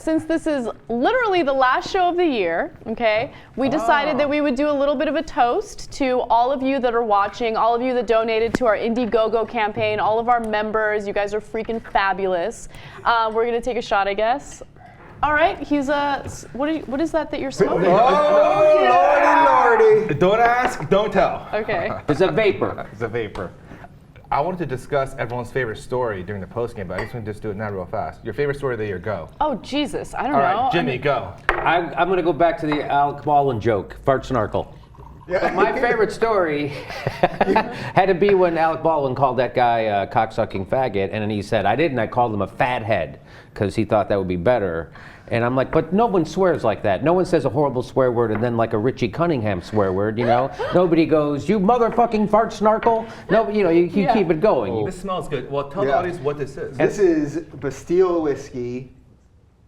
since this is literally the last show of the year, okay, we decided that we would do a little bit of a toast to all of you that are watching, all of you that donated to our Indiegogo campaign, all of our members. You guys are freaking fabulous. We're going to take a shot, I guess. All right, he's what is that you're smoking? Oh, lordy. Don't ask, don't tell. Okay. It's a vapor. It's a vapor. I wanted to discuss everyone's favorite story during the postgame, but I just want to just do it now real fast. Your favorite story of the year, go. Oh, Jesus, I don't All know. right, Jimmy, go. I'm going to go back to the Alec Baldwin joke, fart snarkle. But my favorite story had to be when Alec Baldwin called that guy a cocksucking faggot, and then he said, I didn't, I called him a fathead, because he thought that would be better. And I'm like, but no one swears like that. No one says a horrible swear word and then like a Richie Cunningham swear word, you know? Nobody goes, you motherfucking fart snarkle. No, you know, you keep it going. This smells good. Well, tell the audience what this is. This is Bastille whiskey,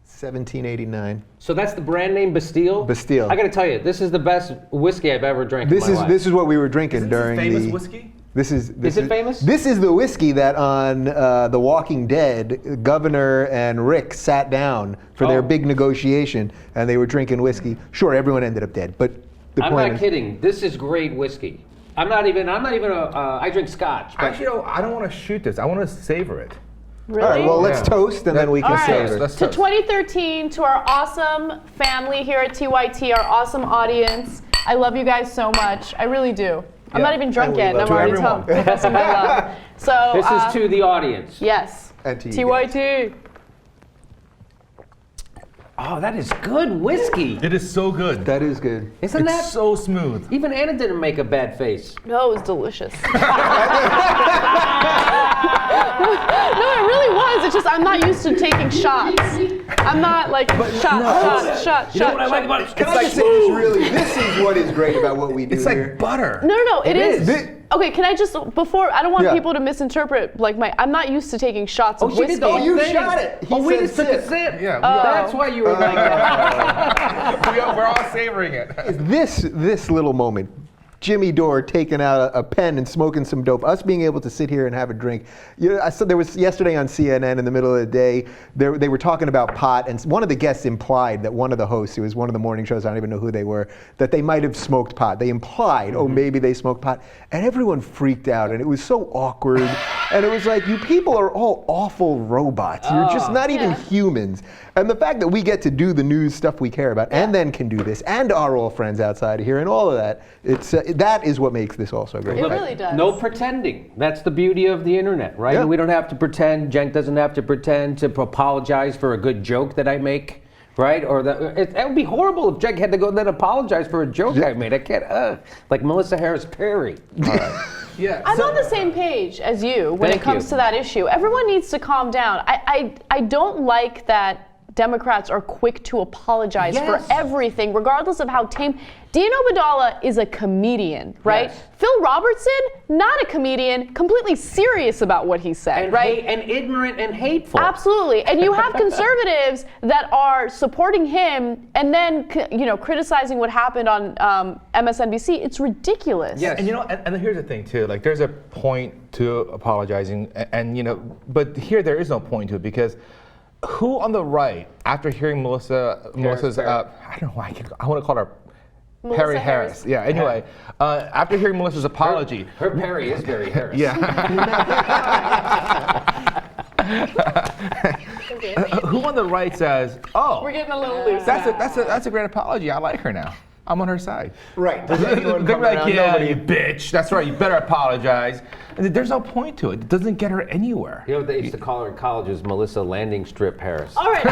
1789. So that's the brand name Bastille? Bastille. I gotta tell you, this is the best whiskey I've ever drank in my life. This is what we were drinking during Is this famous the whiskey? Is it famous? This is the whiskey that on The Walking Dead, Governor and Rick sat down for their big negotiation, and they were drinking whiskey. Sure, everyone ended up dead, but the I'm point not is, kidding. This is great whiskey. I'm not even I drink scotch. But Actually, I don't want to shoot this. I want to savor it. Really? all right, well, let's toast, and then we can All right. savor. Let's To toast. 2013, to our awesome family here at TYT, our awesome audience. I love you guys so much. I really do. I'm Yeah. not even drunk And we yet, and love I'm you. already To everyone. professing my love. So this is to the audience. yes, And to you TYT. Oh, that is good whiskey. It is so good. That is good. Isn't that? It's so smooth. Even Anna didn't make a bad face. No, it was delicious. No, it really was. It's just I'm not used to taking shots. I'm not like shot. You know what I like about it? Can I just say this is what is great about what we do It's here. like butter. No, it is. Thi- Okay, can I just before I don't want Yeah. people to misinterpret like I'm not used to taking shots of she did whiskey. the whole you thing. shot it. He We said just took a sip. sip. Yeah, That's why you were like that. we're all savoring it. This little moment, Jimmy Dore taking out a pen and smoking some dope, us being able to sit here and have a drink. You know, I saw there was yesterday on CNN in the middle of the day, they were talking about pot, and one of the guests implied that one of the hosts, who was one of the morning shows, I don't even know who they were, that they might have smoked pot. They implied, oh, maybe they smoked pot. And everyone freaked out, and it was so awkward. And it was like, you people are all awful robots. You're just not even humans. And the fact that we get to do the news stuff we care about, and then can do this, and are all friends outside of here, and all of that, it's that is what makes this all so great. It really does. No pretending. That's the beauty of the internet, right? Yeah. We don't have to pretend. Jenk doesn't have to pretend to apologize for a good joke that I make, right? Or it would be horrible if Jenk had to go then apologize for a joke I made. I can't. Like Melissa Harris Perry. Yeah. I'm on the same page as you when it Thank comes you. to that issue. Everyone needs to calm down. I don't like that Democrats are quick to apologize Yes. for everything, regardless of how tame. Dino Badala is a comedian, right? Yes. Phil Robertson, not a comedian, completely serious about what he said, And right? and ignorant and hateful. Absolutely, and you have conservatives that are supporting him and then, criticizing what happened on MSNBC. It's ridiculous. Yes. And and here's the thing too. Like, there's a point to apologizing, and but here there is no point to it, because who on the right, after hearing Melissa's, Perry. I don't know why I want to call her Melissa Perry Harris. Yeah. Anyway, after hearing Melissa's apology, Her Perry is very Harris. yeah. Who on the right says, "Oh, We're getting a little loose. that's a great apology. I like her now. I'm on her side." Right. Does anyone They're come like, around? "Yeah, Nobody- you bitch. That's right. You better apologize." And there's no point to it. It doesn't get her anywhere. You know what they used to call her in college is Melissa Landing Strip Harris. All right.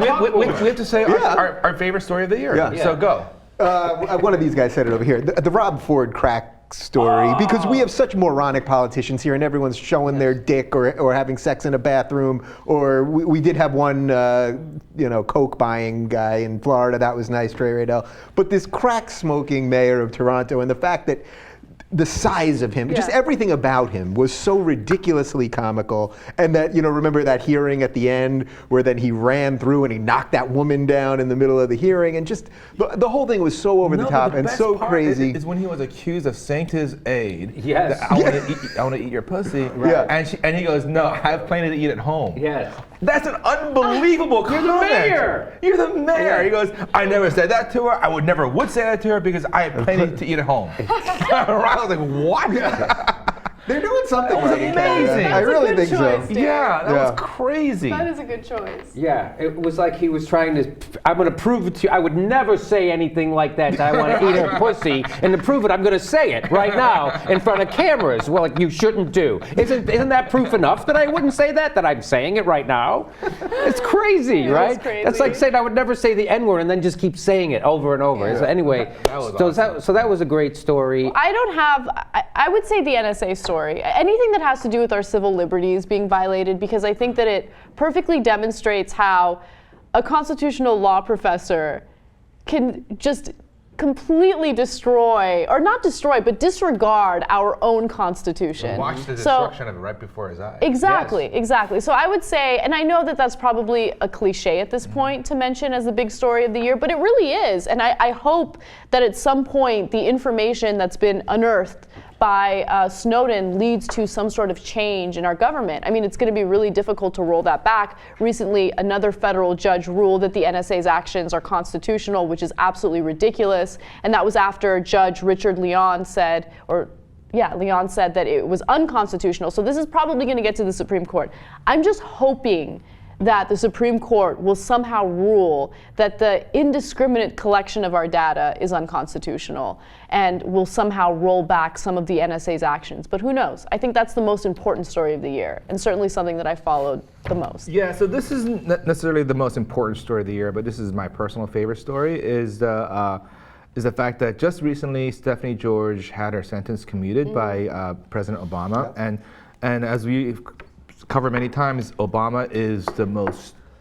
We have to say our favorite story of the year. Yeah. So go. One of these guys said it over here. The Rob Ford crack story, because we have such moronic politicians here, and everyone's showing their dick or having sex in a bathroom. Or we did have one, coke buying guy in Florida. That was nice, Trey Radell. But this crack smoking mayor of Toronto, and the fact that the size of him, just everything about him was so ridiculously comical. And that, remember that hearing at the end where then he ran through and he knocked that woman down in the middle of the hearing, and just the whole thing was so over the top and so crazy. Is when he was accused of saying to his aide, Yes. that I want to eat your pussy. Yeah. And he goes, "No, I have plenty to eat at home." Yes. That's an unbelievable comment. mayor. You're the mayor. Yeah. He goes, I never said that to her. I would never say that to her because I had plenty to eat at home. I was like, what? They're doing something That was right in Canada. amazing. I That's a really good think so. choice, Dan. Yeah, that Yeah. was crazy. That is a good choice. Yeah, it was like he was trying to. I'm going to prove it to you. I would never say anything like that. I want to eat her pussy, and to prove it, I'm going to say it right now in front of cameras. Well, like you shouldn't do. Isn't that proof enough that I wouldn't say that? That I'm saying it right now? It's crazy, right? crazy. That's like saying I would never say the N-word and then just keep saying it over and over. So anyway, That was so that was a great story. I don't have, I would say the NSA story. Anything that has to do with our civil liberties being violated, because I think that it perfectly demonstrates how a constitutional law professor can just completely destroy, or not destroy, but disregard our own Constitution. Watch the So- destruction of it right before his eyes. Exactly, exactly. So I would say, and I know that that's probably a cliche at this point to mention as the big story of the year, but it really is. And I hope that at some point the information that's been unearthed by Snowden leads to some sort of change in our government. I mean, it's going to be really difficult to roll that back. Recently, another federal judge ruled that the NSA's actions are constitutional, which is absolutely ridiculous. And that was after Judge Richard Leon said, Leon said that it was unconstitutional. So this is probably going to get to the Supreme Court. I'm just hoping that the Supreme Court will somehow rule that the indiscriminate collection of our data is unconstitutional and will somehow roll back some of the NSA's actions. But who knows? I think that's the most important story of the year, and certainly something that I followed the most. Yeah, so this isn't necessarily the most important story of the year, but this is my personal favorite story, is the fact that just recently Stephanie George had her sentence commuted by President Obama. And as we've covered many times, Obama is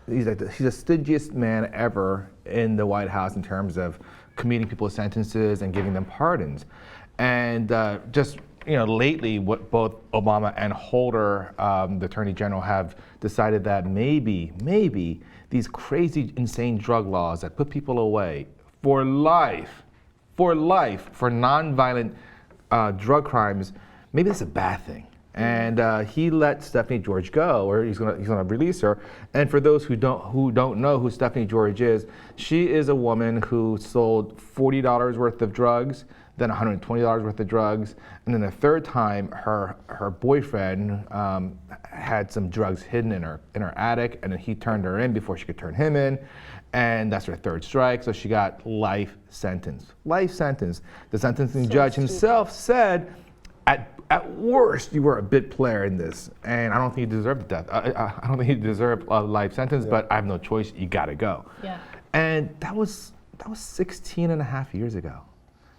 he's the stingiest man ever in the White House in terms of commuting people's sentences and giving them pardons. And just lately, what both Obama and Holder, the Attorney General, have decided that maybe these crazy, insane drug laws that put people away for life, for nonviolent drug crimes, maybe that's a bad thing. And he let Stephanie George go, or he's gonna release her. And for those who don't know who Stephanie George is, she is a woman who sold $40 worth of drugs, then $120 worth of drugs, and then the third time her boyfriend had some drugs hidden in her attic, and then he turned her in before she could turn him in, and that's her third strike. So she got life sentence. Life sentence. The sentencing judge himself said, at worst, you were a bit player in this, and I don't think you deserve death. I don't think you deserve a life sentence, but I have no choice. You gotta go. Yeah. And that was 16 and a half years ago.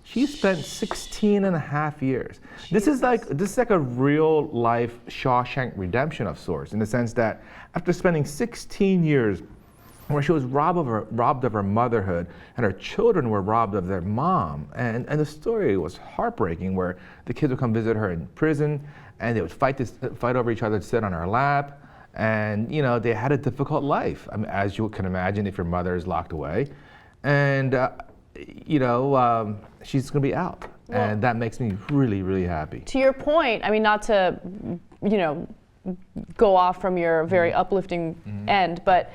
She spent 16 and a half years. This is like a real life Shawshank Redemption of sorts, in the sense that after spending 16 years where she was robbed of her motherhood, and her children were robbed of their mom. And the story was heartbreaking, where the kids would come visit her in prison, and they would fight over each other to sit on her lap. And they had a difficult life, I mean, as you can imagine if your mother is locked away. And she's gonna be out. Well, and that makes me really, really happy. To your point, I mean, not to, go off from your very uplifting end, but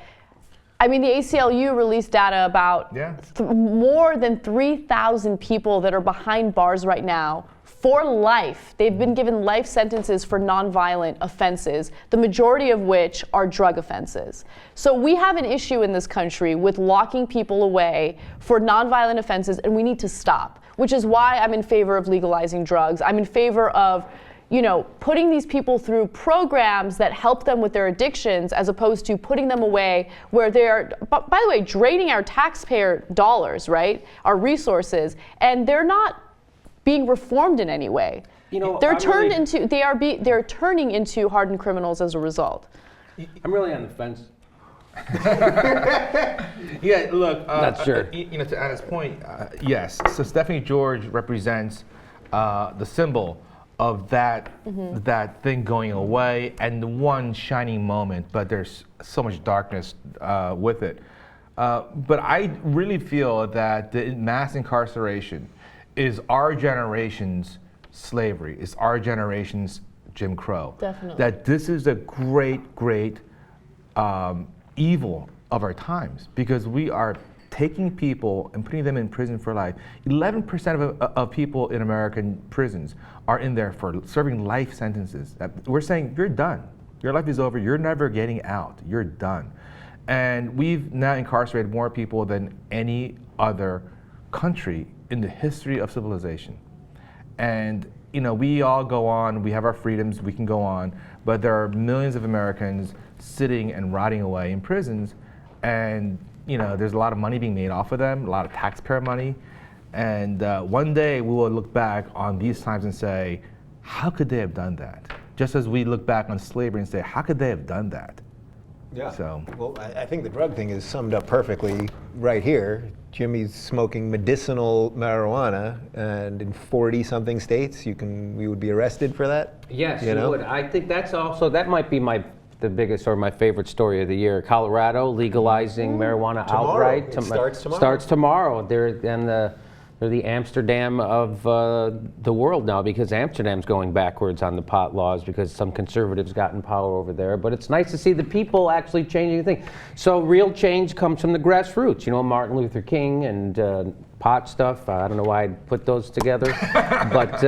I mean, the ACLU released data about more than 3,000 people that are behind bars right now for life. They've been given life sentences for nonviolent offenses, the majority of which are drug offenses. So we have an issue in this country with locking people away for nonviolent offenses, and we need to stop, which is why I'm in favor of legalizing drugs. I'm in favor of putting these people through programs that help them with their addictions, as opposed to putting them away where they're, by the way, draining our taxpayer dollars, right? Our resources, and they're not being reformed in any way. They're turning into hardened criminals as a result. I'm really on the fence. Yeah, look. Not sure. To Anna's point, yes. So Stephanie George represents the symbol of that thing going away, and the one shining moment, but there's so much darkness with it. But I really feel that the mass incarceration is our generation's slavery, is our generation's Jim Crow. Definitely. That this is a great evil of our times, because we are taking people and putting them in prison for life. 11% of people in American prisons are in there for serving life sentences. We're saying, you're done. Your life is over. You're never getting out. You're done. And we've now incarcerated more people than any other country in the history of civilization. And we all go on, we have our freedoms, we can go on, but there are millions of Americans sitting and rotting away in prisons, and there's a lot of money being made off of them, a lot of taxpayer money, and one day we will look back on these times and say, how could they have done that? Just as we look back on slavery and say, how could they have done that? Yeah. So, well, I think the drug thing is summed up perfectly right here. Jimmy's smoking medicinal marijuana, and in 40-something states, we would be arrested for that. Yes, you would. I think that might be the biggest or my favorite story of the year. Colorado legalizing marijuana outright. It starts tomorrow. Starts tomorrow. They're the Amsterdam of the world now, because Amsterdam's going backwards on the pot laws because some conservatives got in power over there. But it's nice to see the people actually changing things. So real change comes from the grassroots. Martin Luther King and pot stuff. I don't know why I'd put those together, but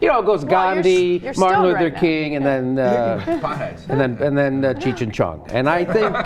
it goes Gandhi, you're Martin stoned Luther right now. King, and then potheads. and then Cheech and Chong. And I think.